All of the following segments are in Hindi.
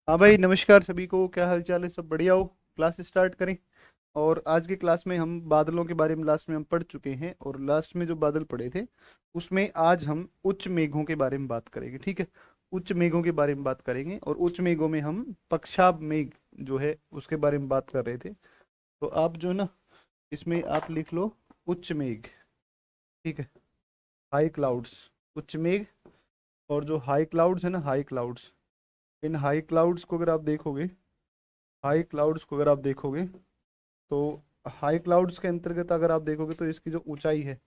हाँ भाई, नमस्कार सभी को। क्या हाल चाल है? सब बढ़िया हो? क्लास स्टार्ट करें। और आज की क्लास में हम बादलों के बारे में लास्ट में हम पढ़ चुके हैं, और लास्ट में जो बादल पढ़े थे उसमें आज हम उच्च मेघों के बारे में बात करेंगे। ठीक है? उच्च मेघों के बारे में बात करेंगे, और उच्च मेघों में हम पक्षाब मेघ जो है उसके बारे में बात कर रहे थे। तो आप जो है ना, इसमें आप लिख लो उच्च मेघ। ठीक है? हाई क्लाउड्स, उच्च मेघ। और जो हाई क्लाउड्स है ना, हाई क्लाउड्स, इन हाई क्लाउड्स को अगर आप देखोगे, हाई क्लाउड्स को अगर आप देखोगे तो हाई क्लाउड्स के अंतर्गत अगर आप देखोगे तो इसकी जो ऊंचाई है,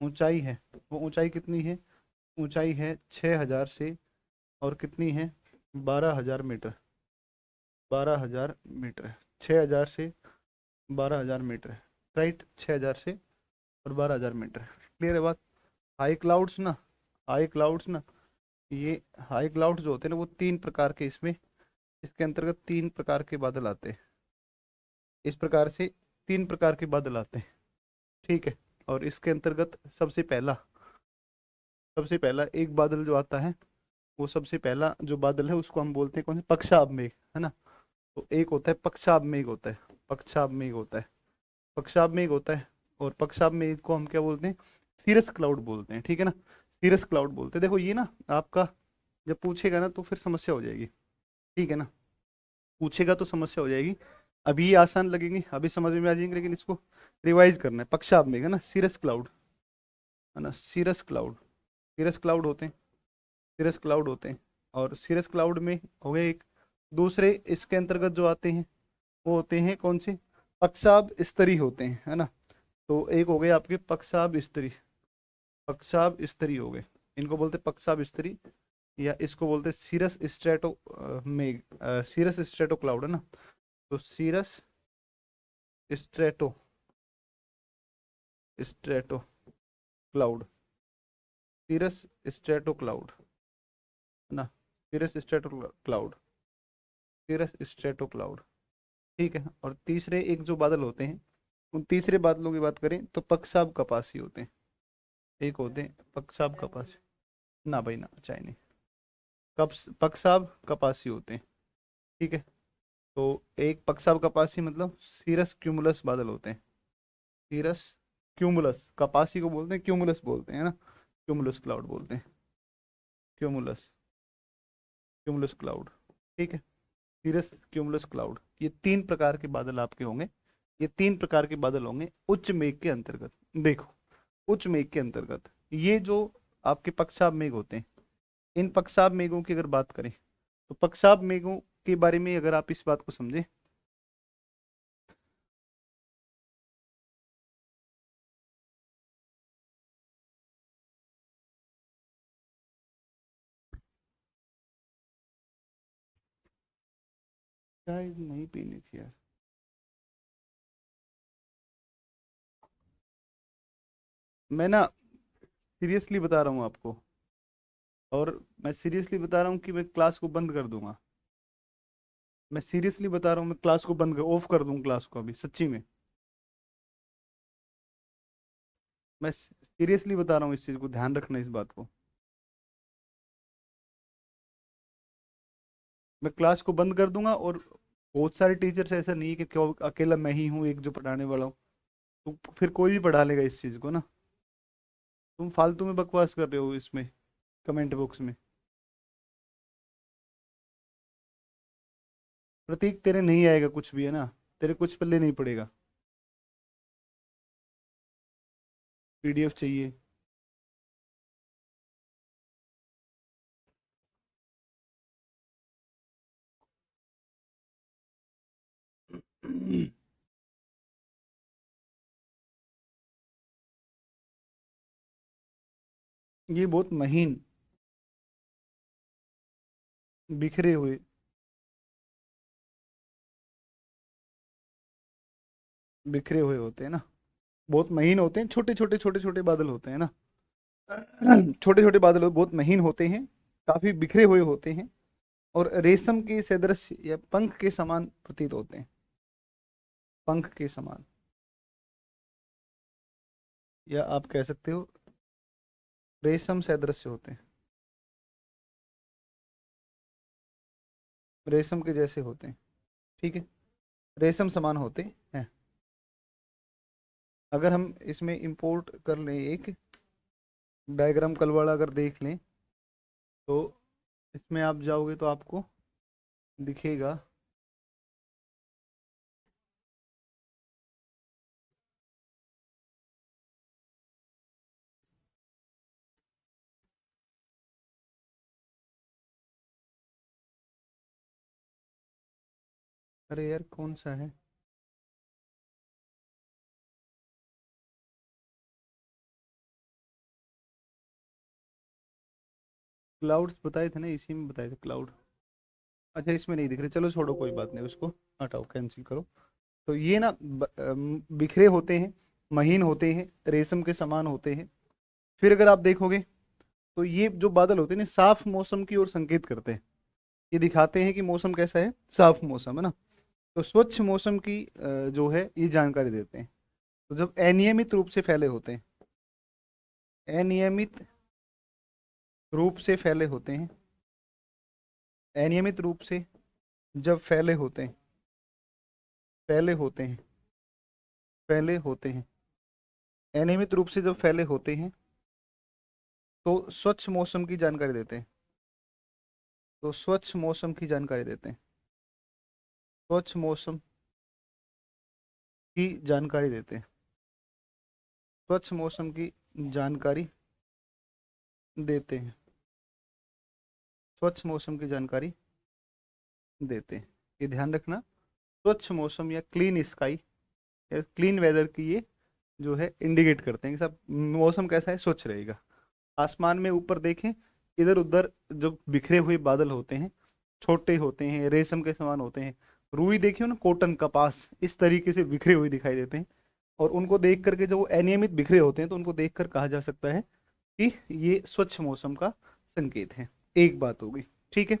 ऊंचाई है, वो ऊंचाई कितनी है? ऊंचाई है 6,000 से, और कितनी है? 12,000 मीटर। 12,000 मीटर। 6,000 से 12,000 मीटर। राइट, 6,000 से और 12,000 मीटर। क्लियर है बात? हाई क्लाउड्स ना, हाई क्लाउड्स ना, ये हाई क्लाउड्स जो होते हैं ना, वो तीन प्रकार के इसमें, इसके अंतर्गत तीन प्रकार के बादल आते हैं। इस प्रकार से तीन प्रकार के बादल आते हैं। ठीक है? और इसके अंतर्गत सबसे पहला एक बादल जो आता है, वो सबसे पहला जो बादल है उसको हम बोलते हैं कौन से? पक्षाब मेघ, है ना? तो एक होता है पक्षाब मेघ होता है, पक्षाब मेघ होता है, पक्षाब मेघ होता है। और पक्षाब मेघ को हम क्या बोलते हैं? सीरस क्लाउड बोलते हैं। ठीक है ना? सीरस क्लाउड बोलते हैं। देखो ये ना, आपका जब पूछेगा ना तो फिर समस्या हो जाएगी। ठीक है ना? पूछेगा तो समस्या हो जाएगी। अभी ये आसान लगेंगे, अभी समझ में आ जाएंगे, लेकिन इसको रिवाइज करना है। पक्षाब मेघ है ना, सीरस क्लाउड, है ना? सीरस क्लाउड, सीरस क्लाउड होते हैं, सीरस क्लाउड होते हैं। और सीरस क्लाउड में हो गए एक। दूसरे इसके अंतर्गत जो आते हैं वो होते हैं कौन से? पक्षाब स्तरी होते हैं, है ना? तो एक हो गए आपके पक्षाब स्तरी, पक्षाब स्तरी हो गए। इनको बोलते हैं पक्षाब स्तरी, या इसको बोलते हैं सीरस स्ट्रेटो में, सीरस स्ट्रेटो क्लाउड, है ना? तो cirrus strato, strato cloud, cirrus strato cloud, है ना? Cirrus strato cloud, cirrus strato cloud. ठीक है? और तीसरे एक जो बादल होते हैं, उन तीसरे बादलों की बात करें तो पक्षाब कपासी होते हैं। एक होते हैं पक्षाब कपासी। ना भाई ना, चाहे नहीं। कप पक्षाब कपासी होते हैं। ठीक है? तो एक पक्षाब कपासी मतलब सीरस क्यूमुलस बादल होते हैं। सीरस क्यूमुलस, कपासी को बोलते हैं क्यूमुलस बोलते हैं, है ना? क्यूमुलस क्लाउड बोलते हैं, क्यूमुलस, क्यूमुलस क्लाउड। ठीक है? सीरस क्यूमुलस क्लाउड, ये तीन प्रकार के बादल आपके होंगे। ये तीन प्रकार के बादल होंगे उच्च मेघ के अंतर्गत। देखो, उच्च मेघ के अंतर्गत ये जो आपके पक्षाब मेघ होते हैं, इन पक्षाब मेघों की अगर बात करें तो पक्षाब मेघों के बारे में अगर आप इस बात को समझें। शायद नहीं पीनी थी यार। मैं ना सीरियसली बता रहा हूँ आपको, और मैं सीरियसली बता रहा हूँ कि मैं क्लास को बंद कर दूंगा। मैं सीरियसली बता रहा हूँ, मैं क्लास को बंद कर, ऑफ कर दूंगा क्लास को अभी, सच्ची में। मैं सीरियसली बता रहा हूँ, इस चीज को ध्यान रखना, इस बात को। मैं क्लास को बंद कर दूंगा। और बहुत सारे टीचर्स, ऐसा नहीं है कि क्यों अकेला मैं ही हूँ एक जो पढ़ाने वाला हूँ। तो फिर कोई भी पढ़ा लेगा इस चीज को ना। तुम फालतू में बकवास कर रहे हो इसमें, कमेंट बॉक्स में। प्रतीक तेरे नहीं आएगा कुछ भी, है ना? तेरे कुछ पल्ले नहीं पड़ेगा। पीडीएफ चाहिए? ये बहुत महीन, बिखरे हुए, बिखरे हुए होते हैं ना। बहुत महीन होते हैं, छोटे छोटे छोटे छोटे बादल होते हैं ना। छोटे छोटे बादल बहुत महीन होते हैं, काफी बिखरे हुए होते हैं, और रेशम के सदृश या पंख के समान प्रतीत होते हैं। पंख के समान, या आप कह सकते हो रेशम सदृश होते हैं। रेशम के जैसे होते हैं। ठीक है, रेशम समान होते हैं। अगर हम इसमें इंपोर्ट कर लें, एक डायग्राम कल वाला अगर देख लें, तो इसमें आप जाओगे तो आपको दिखेगा। अरे यार कौन सा है? क्लाउड्स बताए थे ना, इसी में बताए थे क्लाउड। अच्छा इसमें नहीं दिख रहे, चलो छोड़ो कोई बात नहीं, उसको हटाओ, कैंसिल करो। तो ये ना बिखरे होते हैं, महीन होते हैं, रेशम के समान होते हैं। फिर अगर आप देखोगे तो ये जो बादल होते हैं ना, साफ मौसम की ओर संकेत करते हैं। ये दिखाते हैं कि मौसम कैसा है, साफ मौसम है ना। तो स्वच्छ मौसम की जो है ये जानकारी देते हैं। तो जब अनियमित रूप से फैले होते हैं, अनियमित रूप से फैले होते हैं, अनियमित रूप से जब फैले होते हैं, फैले होते हैं, फैले होते हैं, अनियमित रूप से जब फैले होते हैं, तो स्वच्छ मौसम की जानकारी देते हैं। तो स्वच्छ मौसम की जानकारी देते हैं, स्वच्छ मौसम की जानकारी देते हैं, स्वच्छ मौसम की जानकारी देते हैं, स्वच्छ मौसम की जानकारी देते हैं। ये ध्यान रखना, स्वच्छ मौसम या क्लीन स्काई या क्लीन वेदर की ये जो है इंडिकेट करते हैं कि सब मौसम कैसा है, स्वच्छ रहेगा। आसमान में ऊपर देखें, इधर उधर जो बिखरे हुए बादल होते हैं, छोटे होते हैं, रेशम के समान होते हैं। रुई देखियो ना, कॉटन कपास इस तरीके से बिखरे हुए दिखाई देते हैं। और उनको देख करके, जो वो अनियमित बिखरे होते हैं, तो उनको देखकर कहा जा सकता है कि ये स्वच्छ मौसम का संकेत है। एक बात होगी। ठीक है,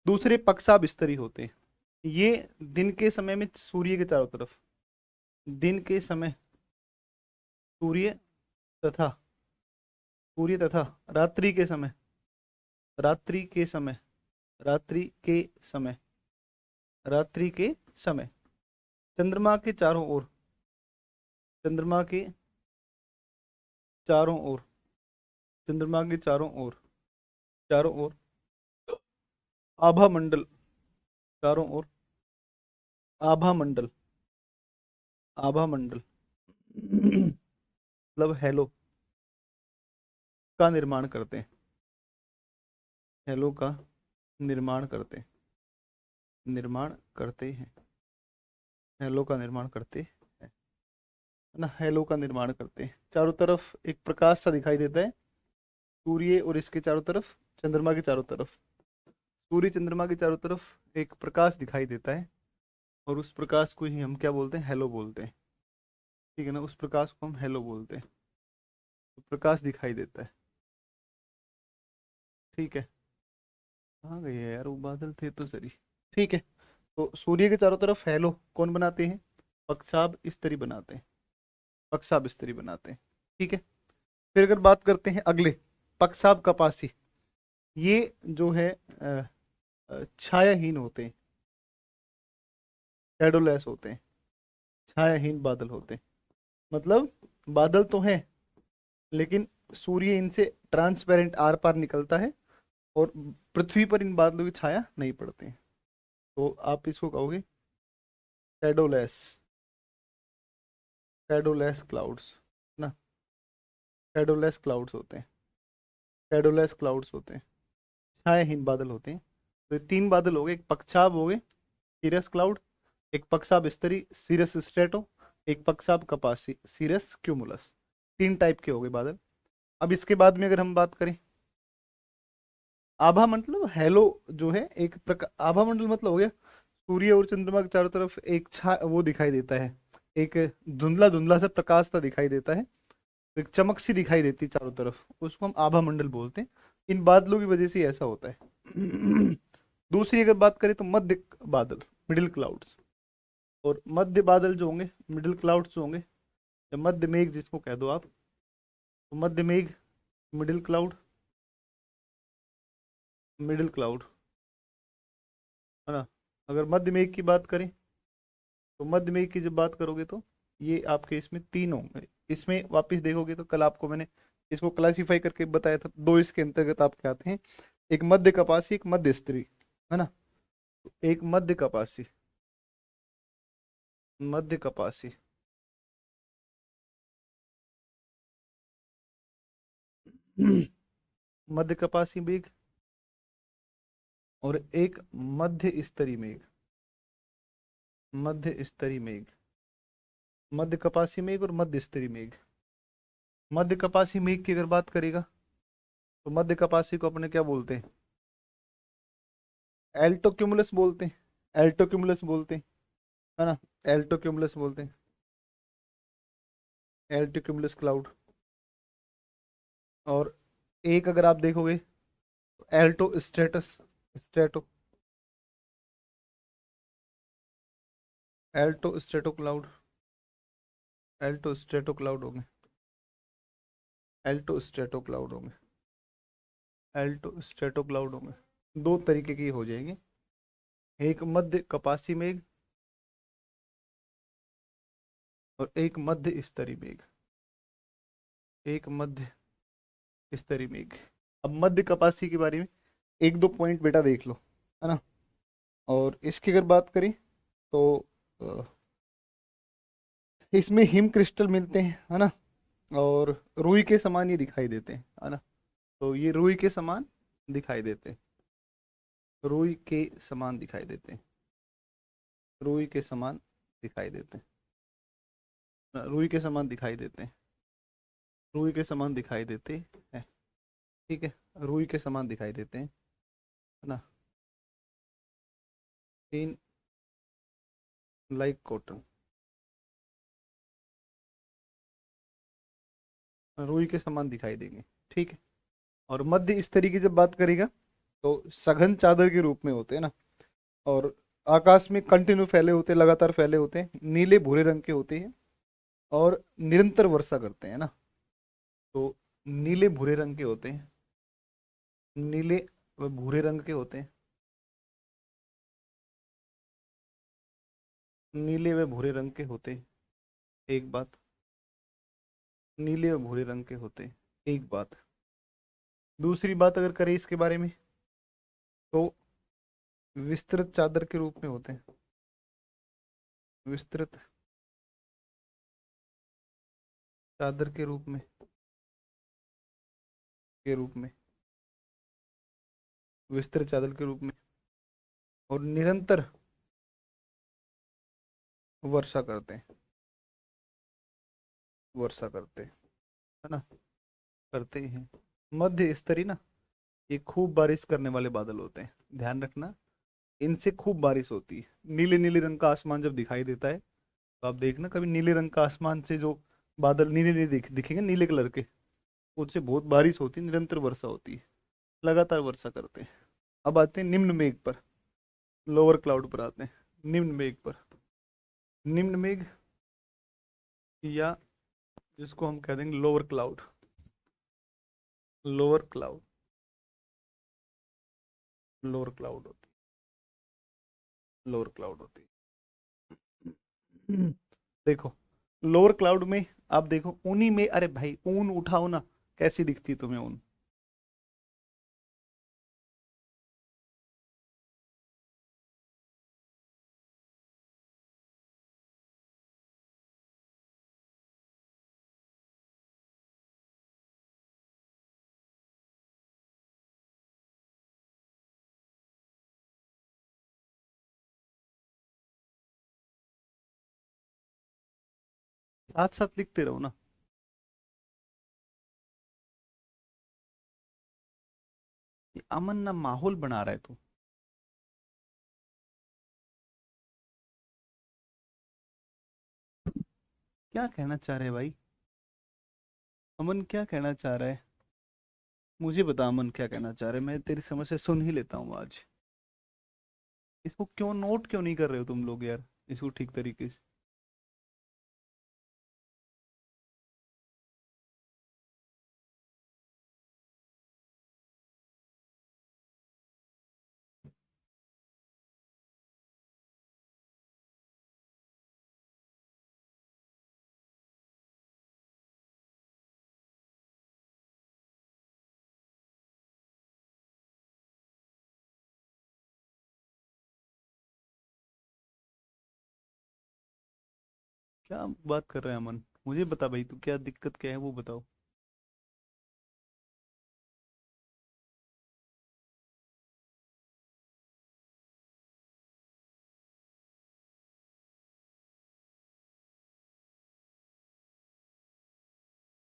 दूसरे पक्षाब स्तरी होते हैं। ये दिन के समय में सूर्य के चारों तरफ, दिन के समय सूर्य तथा, सूर्य तथा रात्रि के समय, रात्रि के समय, रात्रि के समय, रात्रि के समय चंद्रमा के चारों ओर, चंद्रमा के चारों ओर, चंद्रमा के चारों ओर, चारों ओर आभा मंडल, चारों ओर आभा मंडल, आभा मंडल मतलब हेलो का निर्माण करते हैं, हेलो का निर्माण करते हैं, निर्माण करते हैं, हेलो का निर्माण करते हैं, है ना। हेलो का निर्माण करते हैं, चारों तरफ एक प्रकाश सा दिखाई देता है, सूर्य और इसके चारों तरफ, चंद्रमा के चारों तरफ, सूर्य चंद्रमा के चारों तरफ एक प्रकाश दिखाई देता है। और उस प्रकाश को ही हम क्या बोलते हैं, हेलो बोलते हैं। ठीक है ना, उस प्रकाश को हम हेलो बोलते हैं। तो प्रकाश दिखाई देता है। ठीक है, कहाँ गए हैं यार वो बादल, थे तो सही। ठीक है, तो सूर्य के चारों तरफ हेलो कौन बनाते हैं, पक्षाब स्तरी बनाते हैं, पक्षाब स्तरी बनाते हैं। ठीक है, फिर अगर बात करते हैं अगले, पक्षाब कपासी। ये जो है छायाहीन होते हैं, शेडोलेस होते हैं, छायाहीन बादल होते हैं। मतलब बादल तो हैं, लेकिन सूर्य इनसे ट्रांसपेरेंट आर पार निकलता है, और पृथ्वी पर इन बादलों की छाया नहीं पड़ती है। तो आप इसको कहोगे शेडोलेस, शेडोलेस क्लाउड्स ना, शेडोलेस क्लाउड्स होते हैं, शेडोलेस क्लाउड्स होते हैं, छायाहीन बादल होते हैं। तो ये तीन बादल हो गए, एक पक्षाब हो गए सीरस क्लाउड, एक पक्षाब स्तरी सीरस स्ट्रेटो, एक पक्षाब कपासी सीरस क्यूमुलस। तीन टाइप के हो गए बादल। अब इसके बाद में अगर हम बात करें, आभा मतलब हेलो जो है एक प्रकार, आभा मंडल मतलब हो गया सूर्य और चंद्रमा के चारों तरफ एक छा वो दिखाई देता है, एक धुंधला धुंधला सा प्रकाश सा दिखाई देता है, एक चमक सी दिखाई देती है चारों तरफ, उसको हम आभा मंडल बोलते हैं। इन बादलों की वजह से ऐसा होता है। दूसरी अगर बात करें तो मध्य बादल, मिडिल क्लाउड्स। और मध्य बादल जो होंगे, मिडिल क्लाउड्स जो होंगे, या मध्य मेघ जिसको कह दो आप, तो मध्य मेघ, मिडिल क्लाउड, मिडिल क्लाउड, है ना। अगर मध्य मेघ की बात करें तो मध्य मेघ की जब बात करोगे तो ये आपके इसमें तीन होंगे। इसमें वापस देखोगे तो कल आपको मैंने इसको क्लासिफाई करके बताया था, दो इसके अंतर्गत आपके आते हैं, एक मध्य कपासी एक मध्य स्त्री, है ना। एक मध्य कपासी, मध्य कपासी, मध्य कपासी मेघ, और एक मध्य स्तरी मेघ, मध्य स्तरी मेघ, मध्य कपासी मेघ और मध्य स्तरी मेघ। मध्य कपासी मेघ की अगर बात करेगा तो मध्य कपासी को अपने क्या बोलते हैं, एल्टो क्यूमुलस बोलते हैं, एल्टो क्यूमुलस बोलते हैं, है ना। एल्टो क्यूमुलस बोलते हैं, एल्टो क्यूमुलस क्लाउड। और एक अगर आप देखोगे तो alto stratus, strato, alto strato cloud, alto strato cloud होंगे, एल्टो स्ट्रेटो क्लाउड होंगे, एल्टो स्ट्रेटो क्लाउड होंगे। दो तरीके की हो जाएंगे, एक मध्य कपासी मेघ और एक मध्य स्तरी मेघ, एक मध्य स्तरी मेघ। अब मध्य कपासी के बारे में एक दो पॉइंट बेटा देख लो, है ना। और इसकी अगर बात करें तो अ, इसमें हिम क्रिस्टल मिलते हैं, है ना। और रुई के समान ये दिखाई देते हैं, है ना। तो ये रुई के समान दिखाई देते हैं, रुई के समान दिखाई देते हैं, रुई के समान दिखाई देते हैं, रुई के समान दिखाई देते हैं, रुई के समान दिखाई देते हैं। ठीक है, रुई के समान दिखाई देते हैं, है ना। इन लाइक कॉटन, रुई के समान दिखाई देंगे। ठीक है। और मध्य इस तरीके जब बात करेगा तो सघन चादर के रूप में होते हैं ना। और आकाश में कंटिन्यू फैले होते हैं, लगातार फैले होते हैं, नीले भूरे रंग के होते हैं और निरंतर वर्षा करते हैं ना। तो नीले भूरे रंग के होते हैं, नीले व भूरे रंग के होते हैं, नीले व भूरे रंग के होते हैं। एक बात, नीले व भूरे रंग के होते हैं, एक बात। दूसरी बात अगर करें इसके बारे में तो विस्तृत चादर के रूप में होते हैं, विस्तृत चादर के रूप में, विस्तृत चादर के रूप में, और निरंतर वर्षा करते हैं, वर्षा करते हैं, है ना, करते ही हैं। मध्य स्तरीय ना, ये खूब बारिश करने वाले बादल होते हैं, ध्यान रखना। इनसे खूब बारिश होती है। नीले नीले रंग का आसमान जब दिखाई देता है तो आप देखना कभी नीले रंग का आसमान से जो बादल नीले नीले दिखेंगे नीले कलर के, उससे बहुत बारिश होती है, निरंतर वर्षा होती है, लगातार वर्षा करते हैं। अब आते हैं निम्न मेघ पर, लोअर क्लाउड पर आते हैं, निम्न मेघ पर। निम्न मेघ या जिसको हम कह देंगे lower cloud, lower cloud, lower cloud होती है, लोअर क्लाउड होती है। देखो लोअर क्लाउड में आप देखो ऊनी में, अरे भाई ऊन उठाओ ना, कैसी दिखती है तुम्हें ऊन। साथ साथ लिखते रहो ना। ये अमन ना माहौल बना रहा है तू। क्या कहना चाह रहे है भाई, अमन क्या कहना चाह रहा है, मुझे बता अमन क्या कहना चाह रहे है, मैं तेरी समझ से सुन ही लेता हूँ आज। इसको क्यों नोट क्यों नहीं कर रहे हो तुम लोग यार, इसको ठीक तरीके से। क्या बात कर रहे हैं अमन? मुझे बता भाई, तू क्या दिक्कत क्या है वो बताओ।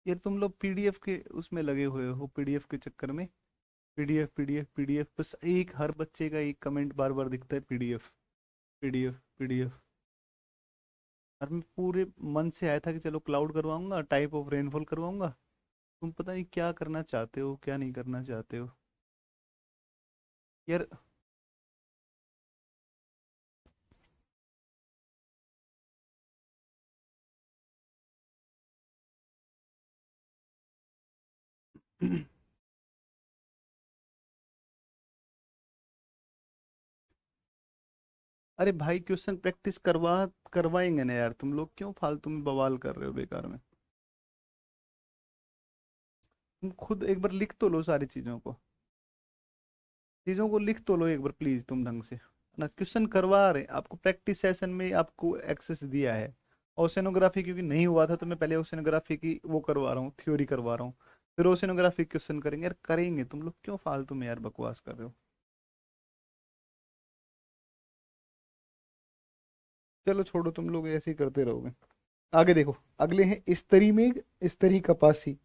ये तुम लोग पीडीएफ के उसमें लगे हुए हो, पीडीएफ के चक्कर में। पीडीएफ पीडीएफ पीडीएफ, बस एक हर बच्चे का एक कमेंट बार बार दिखता है, पीडीएफ पीडीएफ पीडीएफ। और मैं पूरे मन से आया था कि चलो क्लाउड करवाऊंगा, टाइप ऑफ रेनफॉल करवाऊंगा। तुम पता नहीं क्या करना चाहते हो, क्या नहीं करना चाहते हो यार। अरे भाई, क्वेश्चन प्रैक्टिस करवाएंगे ना यार। तुम लोग क्यों फालतू में बवाल कर रहे हो बेकार में? तुम खुद एक बार लिख तो लो सारी चीजों को लिख तो लो एक बार प्लीज, तुम ढंग से ना। क्वेश्चन करवा रहे आपको, प्रैक्टिस सेशन में आपको एक्सेस दिया है। ओशेनोग्राफी क्योंकि नहीं हुआ था तो मैं पहले ओशेनोग्राफी की वो करवा रहा हूँ, थ्योरी करवा रहा हूँ। फिर ओशेनोग्राफी क्वेश्चन करेंगे यार, करेंगे। तुम लोग क्यों फालतू में यार बकवास कर रहे हो? चलो छोड़ो, तुम लोग ऐसे ही करते रहोगे। आगे देखो। अगले हैं स्तरी मेघ, स्तरी कपासी।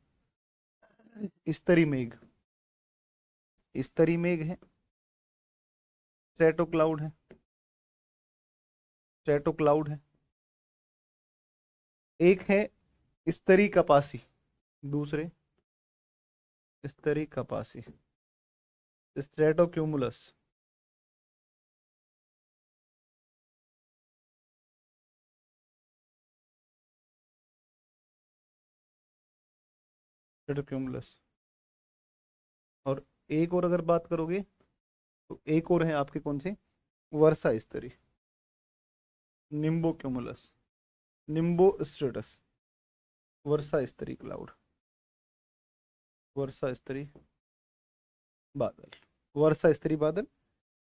स्तरी मेघ, स्तरी मेघ है, स्ट्रेटो क्लाउड है। स्ट्रेटो क्लाउड है। एक है स्तरी कपासी, दूसरे स्तरी कपासी, स्ट्रेटो क्यूमुलस। Strato cumulus. और एक और अगर बात करोगे तो एक और है आपके कौन से, वर्षा स्तरी, निम्बो क्यूमुलस, निम्बो स्ट्रेटस, वर्षा स्तरी क्लाउड, वर्षा स्तरी बादल, वर्षा स्तरी बादल,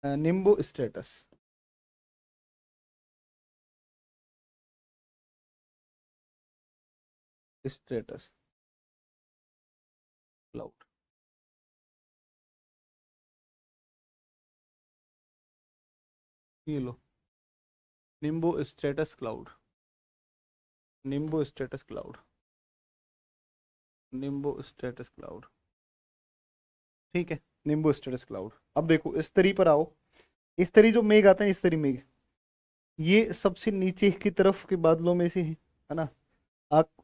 निम्बो स्ट्रेटस। स्ट्रेटस क्लाउड। ये लो, Nimbo स्ट्रेटस cloud, Nimbo स्ट्रेटस cloud, Nimbo स्ट्रेटस cloud. ठीक है, निम्बो स्ट्रेटस क्लाउड। अब देखो इस तरी पर आओ। इस तरी जो मेघ आते हैं, इस तरी मेघ, ये सबसे नीचे की तरफ के बादलों में से है ना।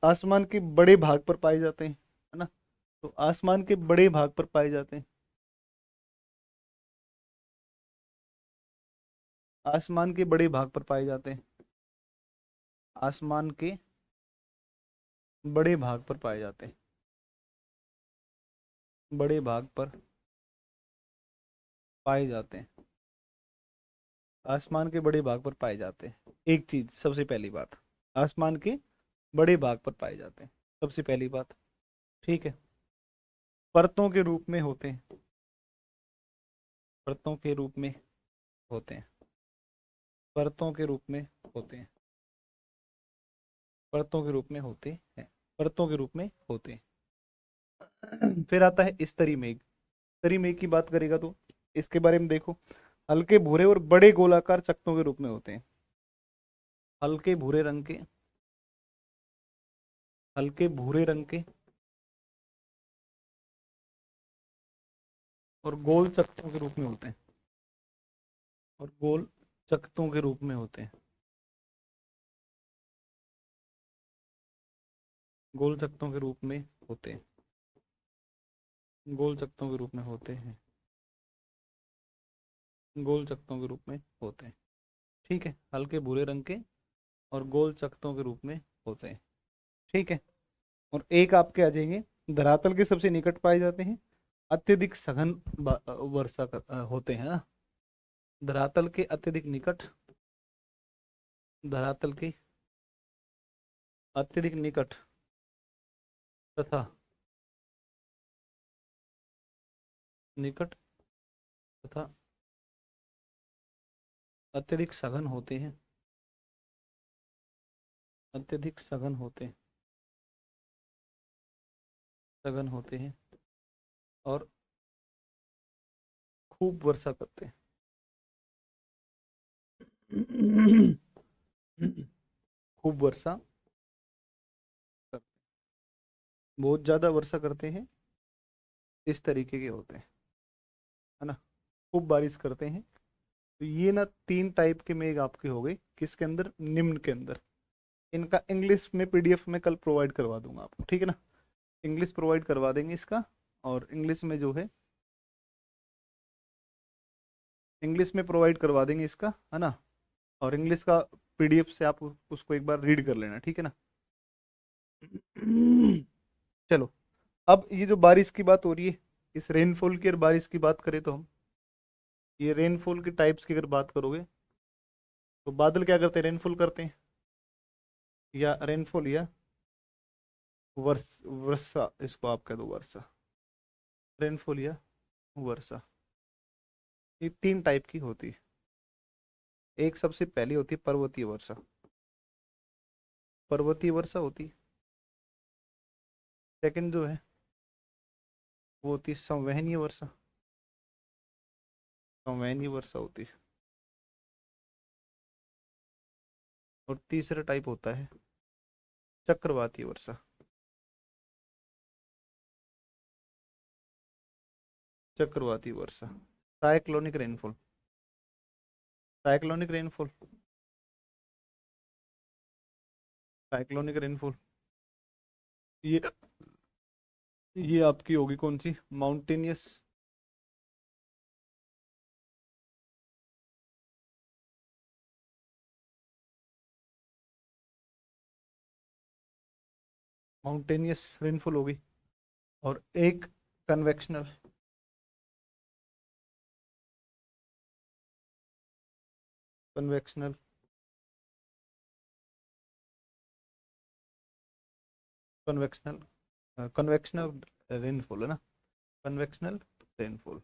आसमान के बड़े भाग पर पाए जाते हैं, है ना। तो आसमान के बड़े भाग पर पाए जाते हैं। आसमान के बड़े भाग पर पाए जाते हैं। आसमान के बड़े भाग पर पाए जाते हैं। बड़े भाग पर पाए जाते हैं। आसमान के बड़े भाग पर पाए जाते हैं। एक चीज, सबसे पहली बात, आसमान के बड़े भाग पर पाए जाते हैं, सबसे पहली बात। ठीक है। परतों के रूप में होते हैं। परतों के रूप में होते हैं। परतों के रूप में होते हैं। परतों के रूप में होते हैं। परतों के रूप में होते हैं। फिर आता है स्तरी मेघ। स्तरी मेघ की बात करेगा तो इसके बारे में देखो। हल्के भूरे और बड़े गोलाकार चकत्तों के रूप में होते हैं। हल्के भूरे रंग के, हल्के भूरे रंग के और गोल चकत्तों के रूप में होते हैं। और गोल चकत्तों के रूप में होते हैं। गोल चकत्तों के रूप में होते हैं। गोल चकत्तों के रूप में होते हैं। गोल चकत्तों के रूप में होते हैं। ठीक है, हल्के भूरे रंग के और गोल चकत्तों के रूप में होते हैं। ठीक है। और एक आपके आ जाएंगे, धरातल के सबसे निकट पाए जाते हैं। अत्यधिक सघन होते हैं ना। धरातल के अत्यधिक निकट, धरातल के अत्यधिक निकट तथा निकट तथा अत्यधिक सघन होते हैं। अत्यधिक सघन होते हैं और खूब वर्षा करते हैं। खूब वर्षा करते बहुत ज्यादा वर्षा करते हैं, इस तरीके के होते हैं, है ना। खूब बारिश करते हैं। तो ये ना तीन टाइप के मेघ आपके हो गए, किसके अंदर, निम्न के अंदर। इनका इंग्लिश में पीडीएफ में कल प्रोवाइड करवा दूंगा आपको, ठीक है ना। इंग्लिश प्रोवाइड करवा देंगे इसका। और इंग्लिश में जो है, इंग्लिश में प्रोवाइड करवा देंगे इसका, है ना। और इंग्लिश का पीडीएफ से आप उसको एक बार रीड कर लेना, ठीक है ना। चलो, अब ये जो बारिश की बात हो रही है, इस रेनफॉल की और बारिश की बात करें तो हम, ये रेनफॉल के टाइप्स की अगर बात करोगे तो बादल क्या करते हैं, रेनफॉल करते हैं, या रेनफॉल या वर्षा, इसको आप कह दो वर्षा। रेनफॉल या वर्षा, ये तीन टाइप की होती है। एक सबसे पहली होती है पर्वतीय वर्षा। पर्वतीय वर्षा होती है। सेकंड जो है वो होती है संवहनीय वर्षा। संवहनीय वर्षा होती है। और तीसरा टाइप होता है चक्रवाती वर्षा। चक्रवाती वर्षा, cyclonic rainfall. Cyclonic rainfall, cyclonic rainfall, ये ये आपकी होगी कौन सी, माउंटेनियस। माउंटेनियस रेनफॉल होगी। और एक convectional. Convectional, convectional, convectional rainfall, है ना। कन्वेक्शनल रेनफॉल,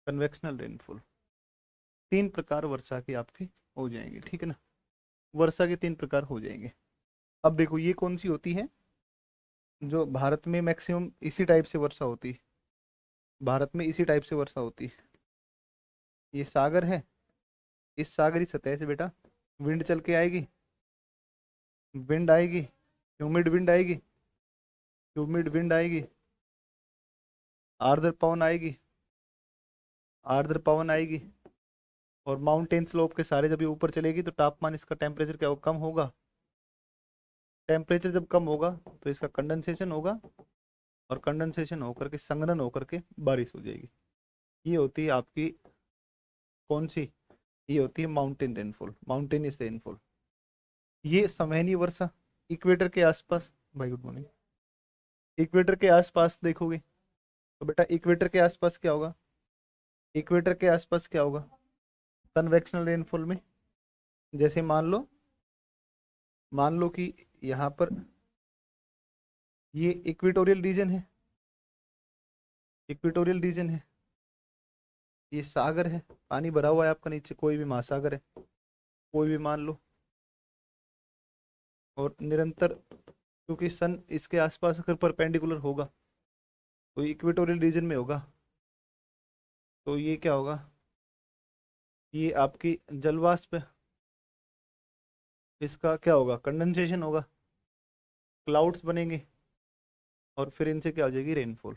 कन्वेक्शनल रेनफॉल, तीन प्रकार वर्षा की आपकी हो जाएंगे, ठीक है ना। वर्षा के तीन प्रकार हो जाएंगे। अब देखो ये कौन सी होती है, जो भारत में मैक्सिमम इसी टाइप से वर्षा होती है। भारत में इसी टाइप से वर्षा होती है। ये सागर है, इस सागरी सतह से बेटा विंड चल के आएगी। विंड आएगी, ह्यूमिड विंड आएगी, ह्यूमिड विंड आएगी। आर्द्र पवन आएगी, आर्द्र पवन आएगी। और माउंटेन स्लोप के सारे जब ये ऊपर चलेगी तो तापमान, इसका टेम्परेचर क्या होगा, कम होगा। टेम्परेचर जब कम होगा तो इसका कंडेंसेशन होगा, और कंडेंसेशन होकर के संघनन होकर के बारिश हो जाएगी। ये होती है आपकी कौन सी, ये होती है माउंटेन रेनफॉल, माउंटेनियस रेनफॉल। ये संवहनीय वर्षा, इक्वेटर के आसपास। भाई गुड मॉर्निंग। इक्वेटर के आसपास देखोगे तो बेटा इक्वेटर के आसपास क्या होगा, इक्वेटर के आसपास क्या होगा, कन्वेक्शनल रेनफॉल में। जैसे मान लो कि यहाँ पर ये इक्वेटोरियल रीजन है, इक्वेटोरियल रीजन है। ये सागर है, पानी भरा हुआ है आपका नीचे, कोई भी महासागर है, कोई भी मान लो। और निरंतर, क्योंकि सन इसके आसपास अगर परपेंडिकुलर होगा तो इक्वेटोरियल रीजन में होगा। तो ये क्या होगा, ये आपकी जलवाष्प, इसका क्या होगा, कंडेंसेशन होगा, क्लाउड्स बनेंगे। और फिर इनसे क्या हो जाएगी, रेनफॉल।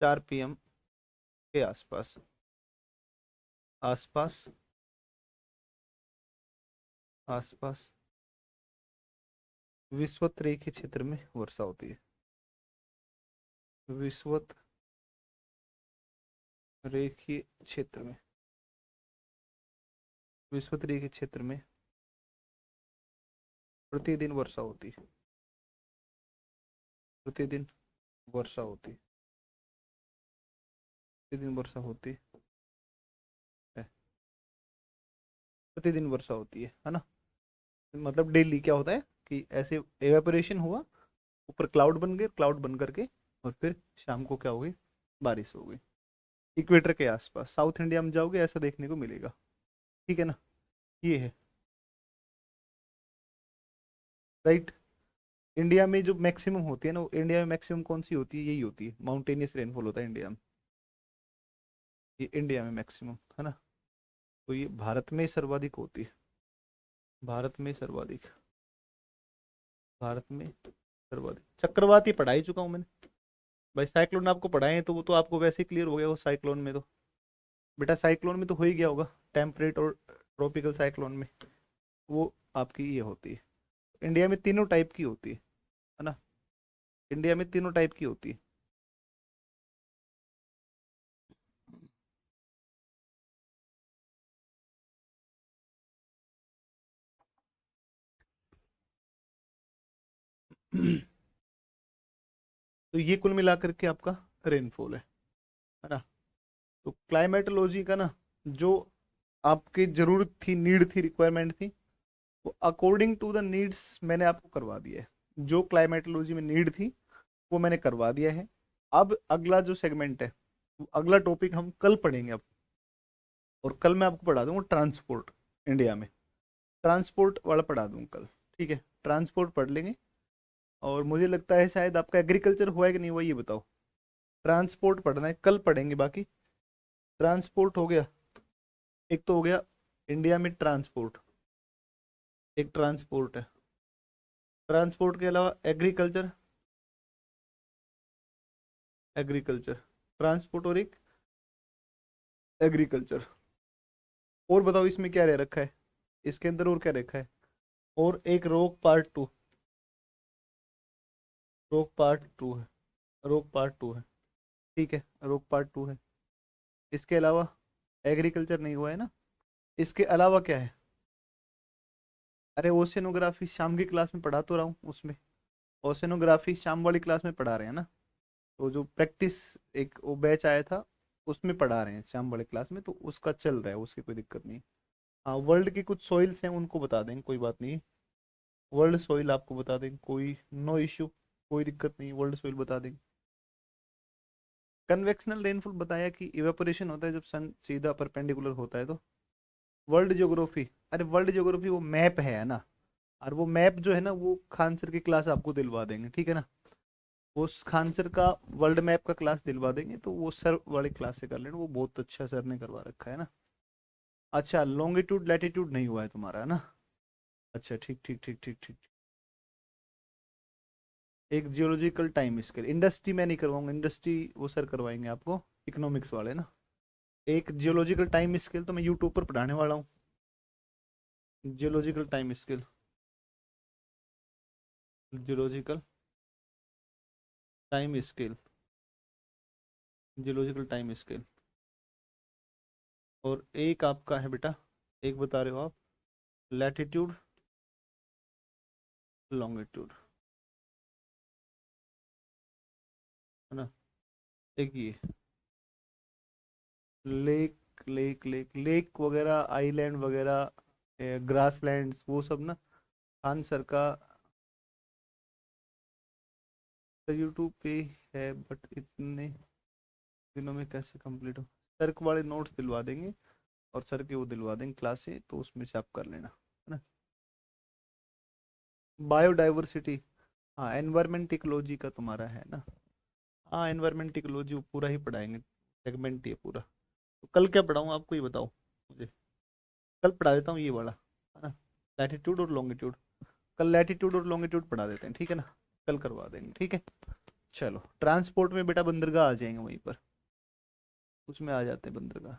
4 PM के आसपास, आसपास, आसपास विषुवत रेखीय क्षेत्र में वर्षा होती है। विषुवत रेखीय क्षेत्र में, विषुवत रेखीय क्षेत्र में प्रतिदिन वर्षा होती है। प्रतिदिन वर्षा होती, प्रतिदिन वर्षा होती है। प्रतिदिन वर्षा होती है ना। मतलब डेली क्या होता है कि ऐसे एवेपोरेशन हुआ, ऊपर क्लाउड बन गए, क्लाउड बन करके और फिर शाम को क्या हो गई, बारिश हो गई। इक्वेटर के आसपास साउथ इंडिया में जाओगे ऐसा देखने को मिलेगा, ठीक है ना। ये है। राइट। इंडिया में जो मैक्सिमम होती है ना, इंडिया में मैक्सिमम कौन सी होती है, यही होती है, माउंटेनियस रेनफॉल होता है इंडिया में। ये इंडिया में मैक्सिमम है ना। तो ये भारत में सर्वाधिक होती है, भारत में सर्वाधिक, भारत में सर्वाधिक। चक्रवाती पढ़ा ही चुका हूँ मैंने भाई, साइक्लोन आपको पढ़ाए हैं तो वो तो आपको वैसे ही क्लियर हो गया वो साइक्लोन में तो। बेटा साइक्लोन में तो हो ही गया होगा, टेम्परेट और ट्रॉपिकल साइक्लोन में, वो आपकी ये होती है। इंडिया में तीनों टाइप की होती है ना, इंडिया में तीनों टाइप की होती है। तो ये कुल मिलाकर के आपका रेनफॉल है ना। तो क्लाइमेटोलॉजी का ना, जो आपकी जरूरत थी, नीड थी, रिक्वायरमेंट थी, वो अकॉर्डिंग टू द नीड्स मैंने आपको करवा दिया है। जो क्लाइमेटोलॉजी में नीड थी वो मैंने करवा दिया है। अब अगला जो सेगमेंट है, अगला टॉपिक हम कल पढ़ेंगे अब। और कल मैं आपको पढ़ा दूंगा ट्रांसपोर्ट, इंडिया में ट्रांसपोर्ट वाला पढ़ा दूंगा कल। ठीक है, ट्रांसपोर्ट पढ़ लेंगे। और मुझे लगता है शायद आपका एग्रीकल्चर हुआ है कि नहीं हुआ, ये बताओ। ट्रांसपोर्ट पढ़ना है, कल पढ़ेंगे बाकी। ट्रांसपोर्ट हो गया, एक तो हो गया इंडिया में ट्रांसपोर्ट, एक ट्रांसपोर्ट है। ट्रांसपोर्ट के अलावा एग्रीकल्चर, एग्रीकल्चर, ट्रांसपोर्ट और एक एग्रीकल्चर। और बताओ इसमें क्या रह रखा है, इसके अंदर और क्या रखा है। और एक रोक पार्ट टू, रोक पार्ट टू है, रोक पार्ट टू है। ठीक है, रोक पार्ट टू है। इसके अलावा एग्रीकल्चर नहीं हुआ है ना। इसके अलावा क्या है, अरे ओशेनोग्राफी शाम की क्लास में पढ़ा तो रहा हूँ उसमें, ओशेनोग्राफी शाम वाली क्लास में पढ़ा रहे हैं ना। तो जो प्रैक्टिस एक वो बैच आया था, उसमें पढ़ा रहे हैं शाम वाले क्लास में, तो उसका चल रहा है, उसकी कोई दिक्कत नहीं। हाँ, वर्ल्ड की कुछ सॉइल्स हैं उनको बता देंगे, कोई बात नहीं। वर्ल्ड सॉइल आपको बता देंगे, कोई नो इश्यू, कोई दिक्कत नहीं, वर्ल्ड सॉइल बता देंगे। कन्वेक्शनल रेनफॉल बताया कि इवेपोरेशन होता है जब सन सीधा परपेंडिकुलर होता है तो। वर्ल्ड ज्योग्राफी, अरे वर्ल्ड ज्योग्राफी वो मैप है ना। और वो मैप जो है ना, वो खान सर की क्लास आपको दिलवा देंगे, ठीक है ना। उस खान सर का वर्ल्ड मैप का क्लास दिलवा देंगे, तो वो सर वाली क्लास से कर लेना, वो बहुत अच्छा सर ने करवा रखा है ना। अच्छा, लॉन्गिट्यूड लैटिट्यूड नहीं हुआ है तुम्हारा, है ना। अच्छा, ठीक ठीक ठीक ठीक ठीक। एक जियोलॉजिकल टाइम स्केल, इंडस्ट्री मैं नहीं करवाऊंगा, इंडस्ट्री वो सर करवाएंगे आपको, इकोनॉमिक्स वाले ना। एक जियोलॉजिकल टाइम स्केल तो मैं यूट्यूब पर पढ़ाने वाला हूँ, geological time scale, geological time scale, geological time scale. और एक आपका है बेटा, एक बता रहे हो आप, लैटिट्यूड लॉन्गिट्यूड, है ना। एक ये लेक, लेक वगैरह, आइलैंड वगैरह, ग्रासलैंड्स, वो सब ना खान सर का यूट्यूब पे है, बट इतने दिनों में कैसे कंप्लीट हो। सर के वाले नोट्स दिलवा देंगे, और सर के वो दिलवा देंगे क्लासे, तो उसमें से आप कर लेना, है ना। बायोडाइवर्सिटी, हाँ एनवायरमेंट इकोलॉजी का तुम्हारा है ना। हाँ एनवायरमेंट इकोलॉजी वो पूरा ही पढ़ाएंगे, सेगमेंट ही है पूरा। तो कल क्या पढ़ाऊँ आपको, ये बताओ मुझे। कल पढ़ा देता हूँ ये वाला, है ना, लैटिट्यूड और लॉन्गिट्यूड। कल लैटिट्यूड और लॉन्गिट्यूड पढ़ा देते हैं, ठीक है ना। कल करवा देंगे, ठीक है। चलो ट्रांसपोर्ट में बेटा बंदरगाह आ जाएंगे वहीं पर, उसमें आ जाते हैं बंदरगाह।